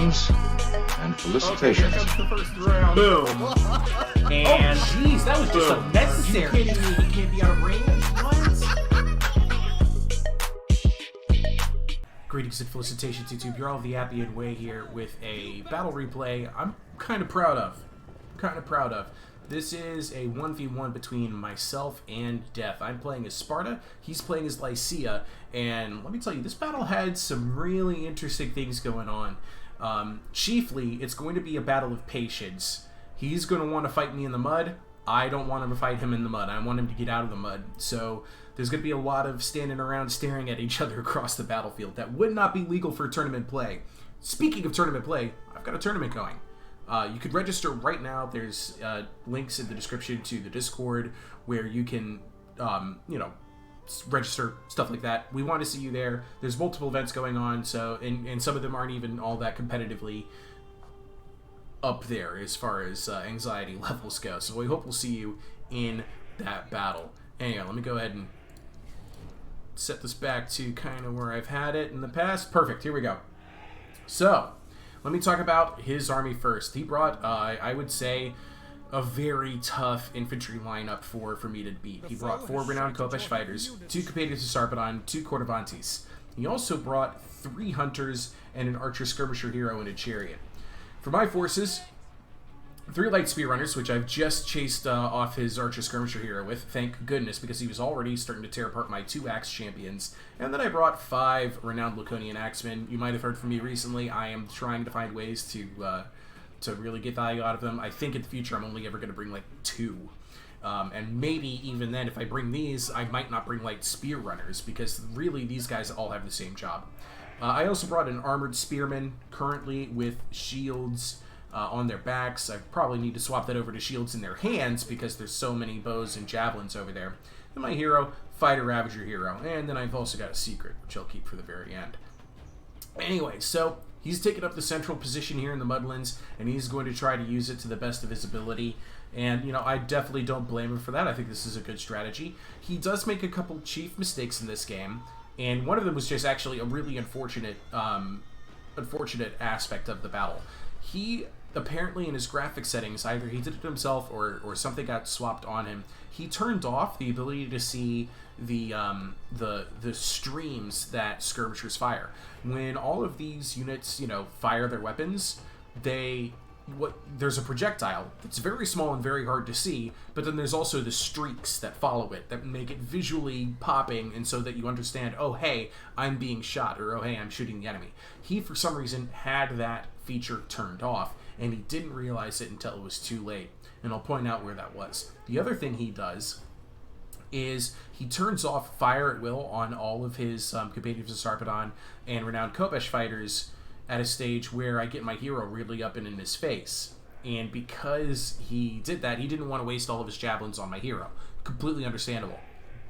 Congratulations and felicitations. Okay, here comes the first round. Boom. And Jeez, that was just Boom. unnecessary. You kidding me? You can't be out of range? What? Greetings and felicitations, YouTube. You're all the Appian Way here with a battle replay I'm kind of proud of. This is a 1v1 between myself and Death. I'm playing as Sparta, he's playing as Lycia, and let me tell you, this battle had some really interesting things going on. Chiefly, it's going to be a battle of patience. He's going to want to fight me in the mud. I don't want him to fight him in the mud. I want him to get out of the mud. So there's going to be a lot of standing around staring at each other across the battlefield. That would not be legal for tournament play. Speaking of tournament play, I've got a tournament going. You could register right now. There's links in the description to the Discord where you can, register, stuff like that. We want to see you there. There's multiple events going on, so and some of them aren't even all that competitively up there as far as anxiety levels go. So we hope we'll see you in that battle. Anyway, let me go ahead and set this back to kind of where I've had it in the past. Perfect. Here we go. So let me talk about his army first. He brought, I would say, a very tough infantry lineup for me to beat. He brought 4 renowned Khopesh fighters, 2 Companions of Sarpedon, 2 Courtevantes. He also brought 3 hunters and an archer skirmisher hero in a chariot. For my forces, 3 light spear runners, which I've just chased off his archer skirmisher hero with, thank goodness, because he was already starting to tear apart my 2 axe champions. And then I brought 5 renowned Laconian axemen. You might have heard from me recently. I am trying to find ways to really get value out of them. I think in the future I'm only ever going to bring like 2. And maybe even then, if I bring these, I might not bring light spear runners, because really these guys all have the same job. I also brought an armored spearman, currently with shields on their backs. I probably need to swap that over to shields in their hands because there's so many bows and javelins over there. And my hero, Fighter Ravager hero. And then I've also got a secret, which I'll keep for the very end. Anyway, so he's taken up the central position here in the Mudlands, and he's going to try to use it to the best of his ability. And, you know, I definitely don't blame him for that. I think this is a good strategy. He does make a couple chief mistakes in this game, and one of them was just actually a really unfortunate aspect of the battle. He apparently in his graphic settings, either he did it himself or something got swapped on him. He turned off the ability to see the streams that skirmishers fire. When all of these units, fire their weapons, there's a projectile that's very small and very hard to see, but then there's also the streaks that follow it that make it visually popping, and so that you understand, oh hey, I'm being shot, or oh hey, I'm shooting the enemy. He for some reason had that feature turned off, and he didn't realize it until it was too late, and I'll point out where that was. The other thing he does is he turns off fire at will on all of his Companions of Sarpedon and renowned Khopesh fighters at a stage where I get my hero really up and in his face. And because he did that, he didn't want to waste all of his javelins on my hero. Completely understandable.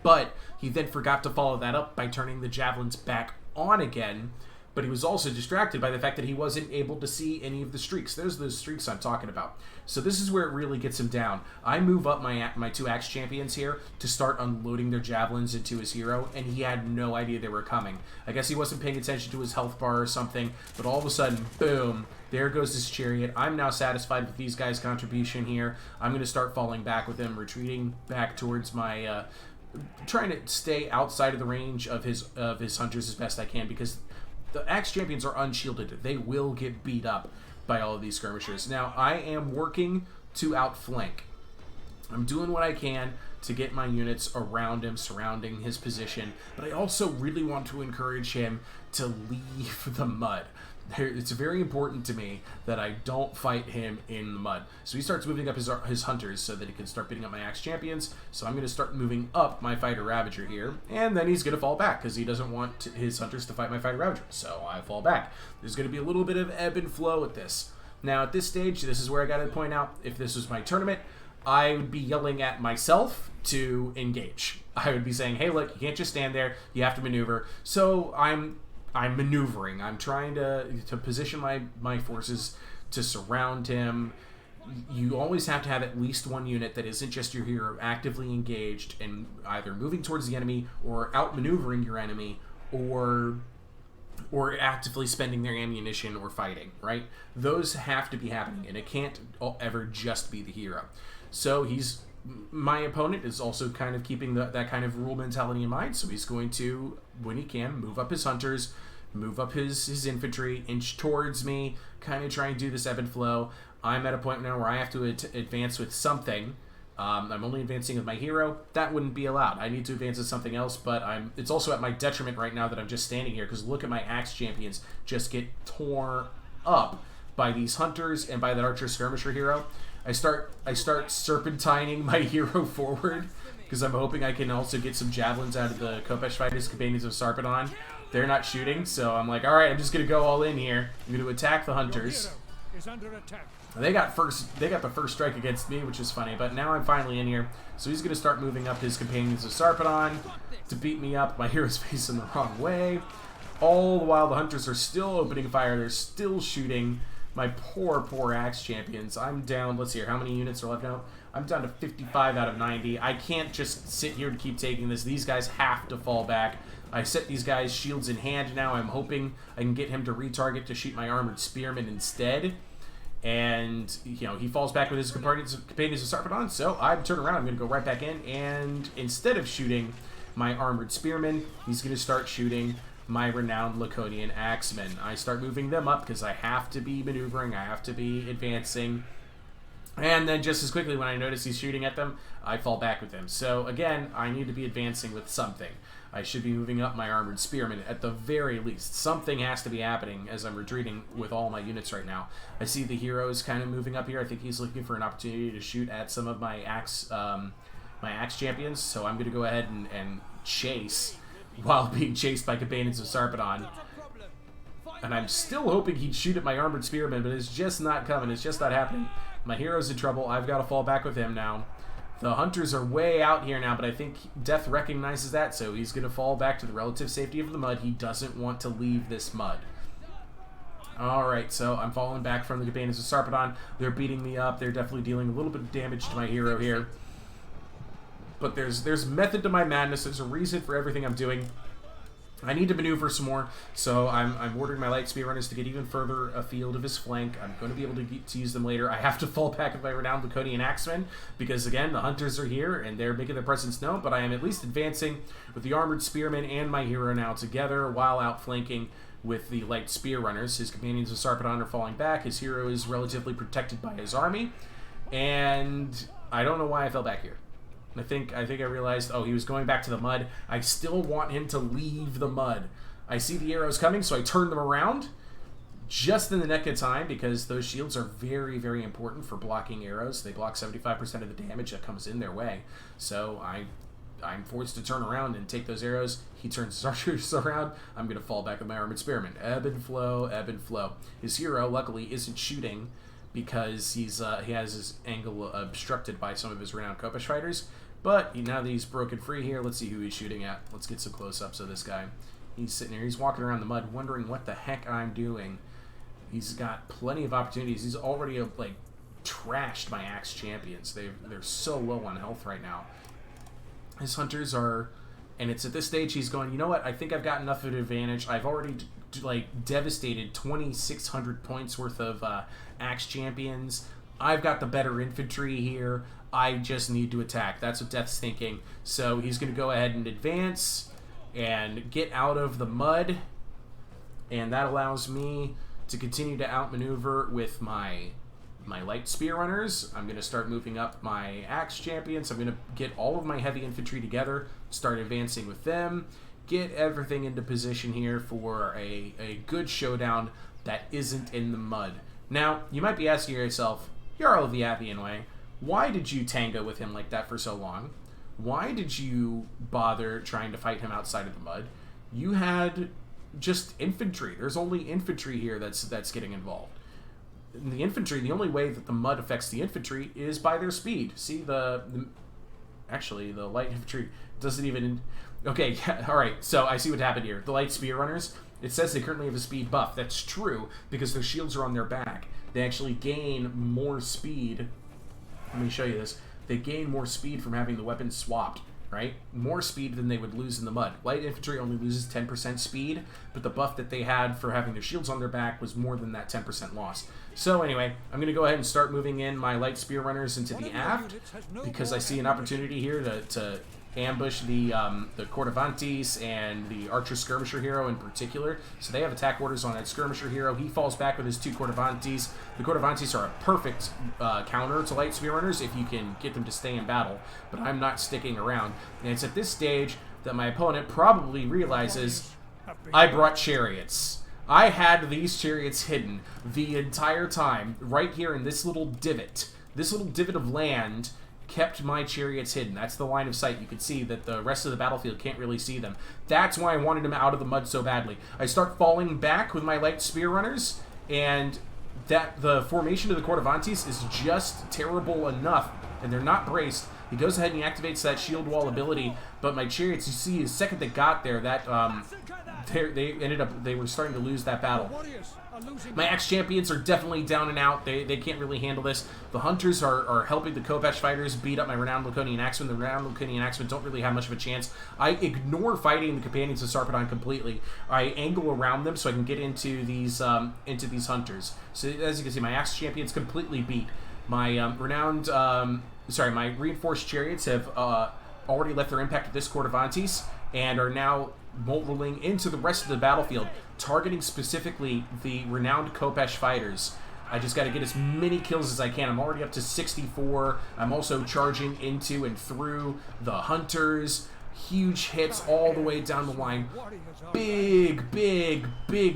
But he then forgot to follow that up by turning the javelins back on again, but he was also distracted by the fact that he wasn't able to see any of the streaks. There's those streaks I'm talking about. So this is where it really gets him down. I move up my 2 axe champions here to start unloading their javelins into his hero, and he had no idea they were coming. I guess he wasn't paying attention to his health bar or something, but all of a sudden, boom, there goes his chariot. I'm now satisfied with these guys' contribution here. I'm going to start falling back with him, retreating back towards my... trying to stay outside of the range of his hunters as best I can, because the axe champions are unshielded. They will get beat up by all of these skirmishers. Now, I am working to outflank. I'm doing what I can to get my units around him, surrounding his position, but I also really want to encourage him to leave the mud. It's very important to me that I don't fight him in the mud. So he starts moving up his hunters so that he can start beating up my axe champions. So I'm going to start moving up my Fighter Ravager here, and then he's going to fall back because he doesn't want his hunters to fight my Fighter Ravager. So I fall back. There's going to be a little bit of ebb and flow with this. Now at this stage, this is where I got to point out, if this was my tournament, I would be yelling at myself to engage. I would be saying, hey look, you can't just stand there, you have to maneuver. So I'm maneuvering. I'm trying to position my forces to surround him. You always have to have at least one unit that isn't just your hero actively engaged and either moving towards the enemy or outmaneuvering your enemy, or or actively spending their ammunition or fighting, right? Those have to be happening, and it can't ever just be the hero. So my opponent is also kind of keeping that kind of rule mentality in mind, so he's going to, when he can, move up his hunters, move up his infantry, inch towards me, kind of try and do this ebb and flow. I'm at a point now where I have to advance with something. I'm only advancing with my hero. That wouldn't be allowed. I need to advance with something else, but it's also at my detriment right now that I'm just standing here, because look at my axe champions just get torn up by these hunters and by that archer skirmisher hero. I start serpentining my hero forward, because I'm hoping I can also get some javelins out of the Khopesh fighters, Companions of Sarpedon. They're not shooting, so I'm like, alright, I'm just going to go all in here. I'm going to attack the hunters. They got the first strike against me, which is funny, but now I'm finally in here. So he's going to start moving up his Companions of Sarpedon to beat me up. My hero's facing the wrong way. All the while the hunters are still opening fire. They're still shooting. My poor axe champions. I'm down, let's see here, how many units are left now? I'm down to 55 out of 90. I can't just sit here to keep taking this. These guys have to fall back. I set these guys shields in hand now. I'm hoping I can get him to retarget to shoot my armored spearmen instead. And, he falls back with his Companions of Sarpedon, so I turn around. I'm going to go right back in, and instead of shooting my armored spearmen, he's going to start shooting my renowned Laconian axemen. I start moving them up because I have to be maneuvering, I have to be advancing. And then just as quickly when I notice he's shooting at them, I fall back with him. So again, I need to be advancing with something. I should be moving up my armored spearmen at the very least. Something has to be happening as I'm retreating with all my units right now. I see the heroes kind of moving up here. I think he's looking for an opportunity to shoot at some of my axe champions. So I'm going to go ahead and chase while being chased by Companions of Sarpedon. And I'm still hoping he'd shoot at my armored spearmen, but it's just not coming. It's just not happening. My hero's in trouble. I've got to fall back with him now. The hunters are way out here now, but I think Death recognizes that, so he's going to fall back to the relative safety of the mud. He doesn't want to leave this mud. Alright, so I'm falling back from the Companions of Sarpedon. They're beating me up. They're definitely dealing a little bit of damage to my hero here. But there's method to my madness. There's a reason for everything I'm doing. I need to maneuver some more, so I'm ordering my light spear runners to get even further afield of his flank. I'm going to be able to use them later. I have to fall back with my renowned Laconian axemen, because again, the hunters are here, and they're making their presence known, but I am at least advancing with the armored spearmen and my hero now together, while outflanking with the light spear runners. His Companions of Sarpedon are falling back. His hero is relatively protected by his army, and I don't know why I fell back here. I think I realized, oh, he was going back to the mud. I still want him to leave the mud. I see the arrows coming, so I turn them around just in the nick of time, because those shields are very, very important for blocking arrows. They block 75% of the damage that comes in their way. So I'm forced to turn around and take those arrows. He turns his archers around. I'm going to fall back with my armored spearmen. Ebb and flow, ebb and flow. His hero, luckily, isn't shooting because he has his angle obstructed by some of his renowned Khopesh fighters. But now that he's broken free here, let's see who he's shooting at. Let's get some close-ups of this guy. He's sitting here. He's walking around the mud wondering what the heck I'm doing. He's got plenty of opportunities. He's already, trashed my axe champions. They're so low on health right now. His hunters are... And it's at this stage he's going, you know what? I think I've got enough of an advantage. I've already, devastated 2,600 points worth of axe champions. I've got the better infantry here. I just need to attack. That's what Death's thinking. So he's going to go ahead and advance and get out of the mud. And that allows me to continue to outmaneuver with my light spear runners. I'm going to start moving up my axe champions. I'm going to get all of my heavy infantry together, start advancing with them, get everything into position here for a good showdown that isn't in the mud. Now, you might be asking yourself, Jarl of the Appian Way, why did you tango with him like that for so long? Why did you bother trying to fight him outside of the mud? You had just infantry. There's only infantry here that's getting involved. In the infantry, the only way that the mud affects the infantry is by their speed. See, actually, the light infantry doesn't even... Okay, yeah, alright, so I see what happened here. The light spear runners, it says they currently have a speed buff. That's true, because their shields are on their back. They actually gain more speed. Let me show you this. They gain more speed from having the weapons swapped. right? More speed than they would lose in the mud. Light infantry only loses 10% speed, but the buff that they had for having their shields on their back was more than that 10% loss. So anyway, I'm going to go ahead and start moving in my light spear runners into the aft, because I see an opportunity here to ambush the Cordovantes and the Archer Skirmisher hero in particular. So they have attack orders on that Skirmisher hero. He falls back with his 2 Cordovantes. The Cordovantes are a perfect counter to light spear runners if you can get them to stay in battle, but I'm not sticking around. And it's at this stage that my opponent probably realizes I brought chariots. I had these chariots hidden the entire time right here in this little divot. This little divot of land kept my chariots hidden. That's the line of sight. You can see that the rest of the battlefield can't really see them. That's why I wanted them out of the mud so badly. I start falling back with my light spear runners, and that the formation of the Cordovantes is just terrible enough, and they're not braced. He goes ahead and he activates that shield wall ability, but my chariots, you see, the second they got there, that they were starting to lose that battle. My Axe Champions are definitely down and out. They can't really handle this. The Hunters are helping the Khopesh fighters beat up my Renowned Laconian Axemen. The Renowned Laconian Axemen don't really have much of a chance. I ignore fighting the Companions of Sarpedon completely. I angle around them so I can get into these Hunters. So as you can see, my Axe Champions completely beat. My my Reinforced Chariots have already left their impact at this Cordovantes and are now rolling into the rest of the battlefield, targeting specifically the Renowned Khopesh fighters. I just got to get as many kills as I can. I'm already up to 64. I'm also charging into and through the Hunters. Huge hits all the way down the line. Big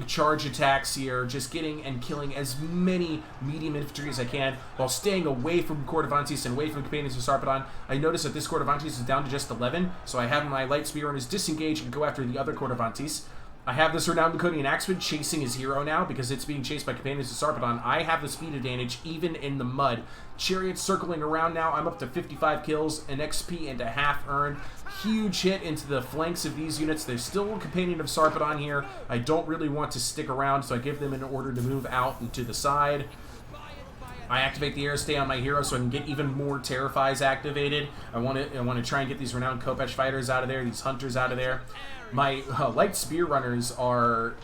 charge attacks here. Just getting and killing as many medium infantry as I can while staying away from Cordovantes and away from Companions of Sarpedon. I notice that this Cordovantes is down to just 11, so I have my light spear runners disengage and go after the other Cordovantes. I have this Renowned Laconian Axeman chasing his hero now because it's being chased by Companions of Sarpedon. I have the speed advantage even in the mud. Chariots circling around now. I'm up to 55 kills, an XP and a half earned. Huge hit into the flanks of these units. There's still a Companion of Sarpedon here. I don't really want to stick around, so I give them an order to move out and to the side. I activate the Aerostay on my hero so I can get even more Terrifies activated. I want to try and get these Renowned Khopesh fighters out of there, these Hunters out of there. My light spear runners are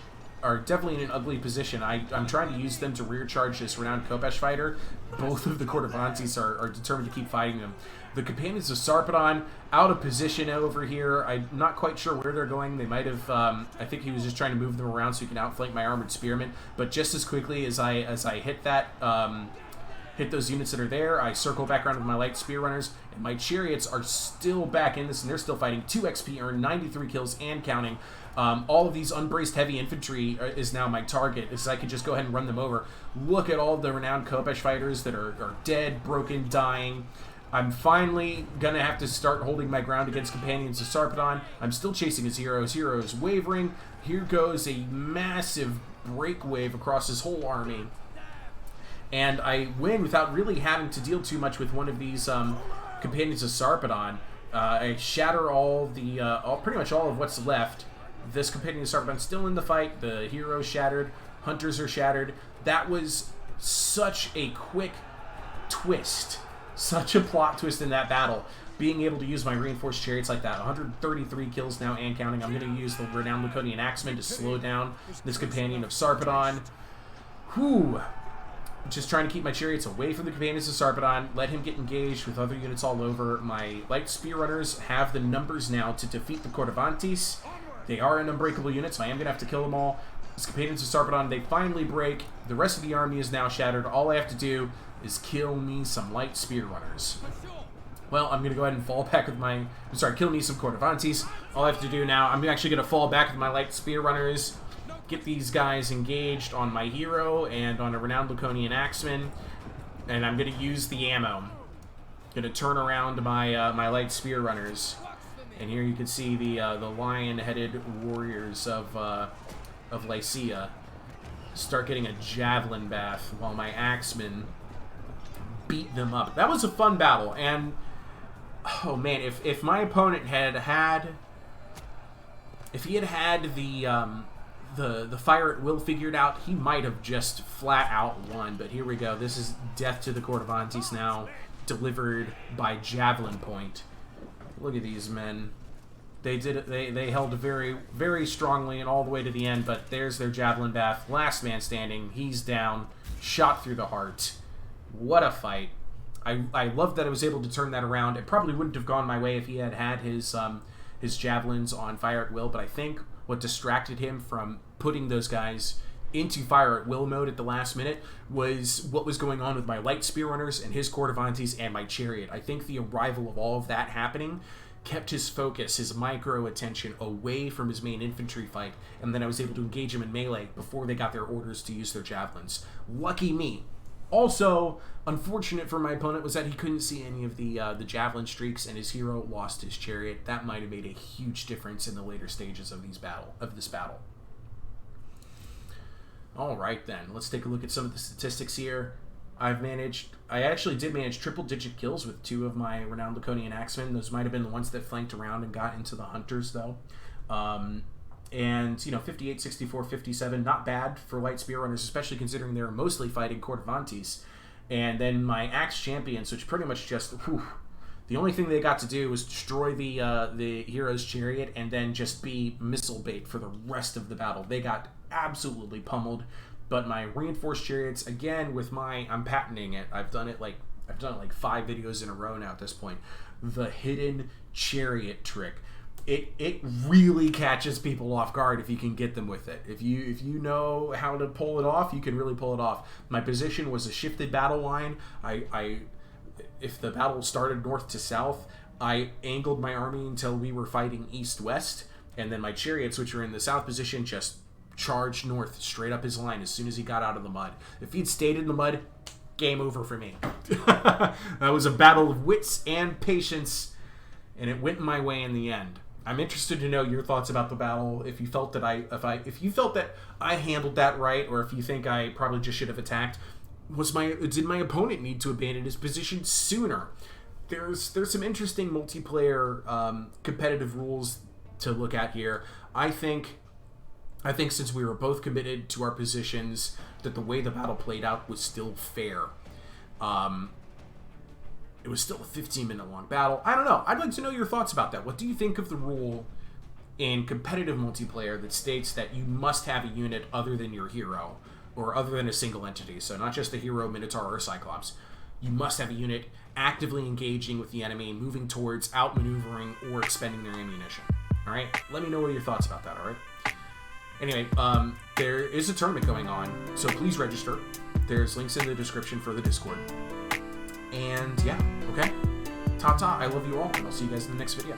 definitely in an ugly position. I'm trying to use them to rear charge this Renowned Khopesh fighter. Both of the Cordovantes are determined to keep fighting them. The Companions of Sarpedon out of position over here. I'm not quite sure where they're going. They might have. I think he was just trying to move them around so he can outflank my armored spearmen. But just as quickly as I hit that. Hit those units that are there, I circle back around with my light spear runners, and my chariots are still back in this, and they're still fighting. 2 XP earned, 93 kills, and counting. All of these unbraced heavy infantry is now my target, so I can just go ahead and run them over. Look at all of the Renowned Khopesh fighters that are dead, broken, dying. I'm finally going to have to start holding my ground against Companions of Sarpedon. I'm still chasing his hero. His hero is wavering. Here goes a massive break wave across his whole army. And I win without really having to deal too much with one of these Companions of Sarpedon. I shatter all the pretty much all of what's left. This Companion of Sarpedon still in the fight. The hero's shattered. Hunters are shattered. That was such a quick twist. Such a plot twist in that battle. Being able to use my Reinforced Chariots like that. 133 kills now and counting. I'm going to use the Renowned Laconian Axeman to slow down this Companion of Sarpedon. Whew. Just trying to keep my chariots away from the Companions of Sarpedon, let him get engaged with other units all over. My light spear runners have the numbers now to defeat the Cordovantes. They are an unbreakable unit, so I am going to have to kill them all. These Companions of Sarpedon, they finally break. The rest of the army is now shattered. All I have to do is kill me some light spear runners. Well, I'm going to go ahead and fall back with my... kill me some Cordovantes. All I have to do now, I'm actually going to fall back with my light spear runners. Get these guys engaged on my hero and on a Renowned Laconian Axeman, and I'm going to use the ammo. Going to turn around my my light spear runners, and here you can see the lion-headed warriors of Lycia start getting a javelin bath while my axemen beat them up. That was a fun battle, and oh man, if my opponent had the fire at will figured out, he might have just flat out won. But here we go. This is death to the Cordovantes now, delivered by javelin point. Look at these men. They did it. They held very, very strongly and all the way to the end. But there's their javelin bath. Last man standing. He's down. Shot through the heart. What a fight! I love that I was able to turn that around. It probably wouldn't have gone my way if he had had his javelins on fire at will. But I think what distracted him from putting those guys into fire at will mode at the last minute was what was going on with my light spear runners and his Cordovantes and my chariot. I think the arrival of all of that happening kept his focus, his micro attention away from his main infantry fight, and then I was able to engage him in melee before they got their orders to use their javelins. Lucky me. Also, unfortunate for my opponent was that he couldn't see any of the javelin streaks, and his hero lost his chariot. That might have made a huge difference in the later stages of this battle. All right, then. Let's take a look at some of the statistics here. I actually did manage triple-digit kills with 2 of my renowned Laconian axemen. Those might have been the ones that flanked around and got into the hunters, though. And, 58, 64, 57, not bad for light spear runners, especially considering they were mostly fighting Cordovantes. And then my axe champions, which pretty much just, the only thing they got to do was destroy the hero's chariot and then just be missile bait for the rest of the battle. They got absolutely pummeled. But my reinforced chariots, again, with I'm patenting it. I've done it like 5 videos in a row now at this point. The hidden chariot trick. It really catches people off guard if you can get them with it. If you know how to pull it off, you can really pull it off. My position was a shifted battle line. If the battle started north to south, I angled my army until we were fighting east-west, and then my chariots, which were in the south position, just charged north straight up his line as soon as he got out of the mud. If he'd stayed in the mud, game over for me. That was a battle of wits and patience, and it went my way in the end. I'm interested to know your thoughts about the battle. If you felt that I handled that right, or if you think I probably just should have attacked. Did my opponent need to abandon his position sooner? There's some interesting multiplayer competitive rules to look at here. I think since we were both committed to our positions, that the way the battle played out was still fair. It was still a 15-minute long battle. I don't know. I'd like to know your thoughts about that. What do you think of the rule in competitive multiplayer that states that you must have a unit other than your hero, or other than a single entity? So not just the hero, Minotaur, or Cyclops. You must have a unit actively engaging with the enemy, moving towards, outmaneuvering, or expending their ammunition. All right? Let me know what are your thoughts about that, all right? Anyway, there is a tournament going on, so please register. There's links in the description for the Discord. And yeah, okay? Ta-ta, I love you all, and I'll see you guys in the next video.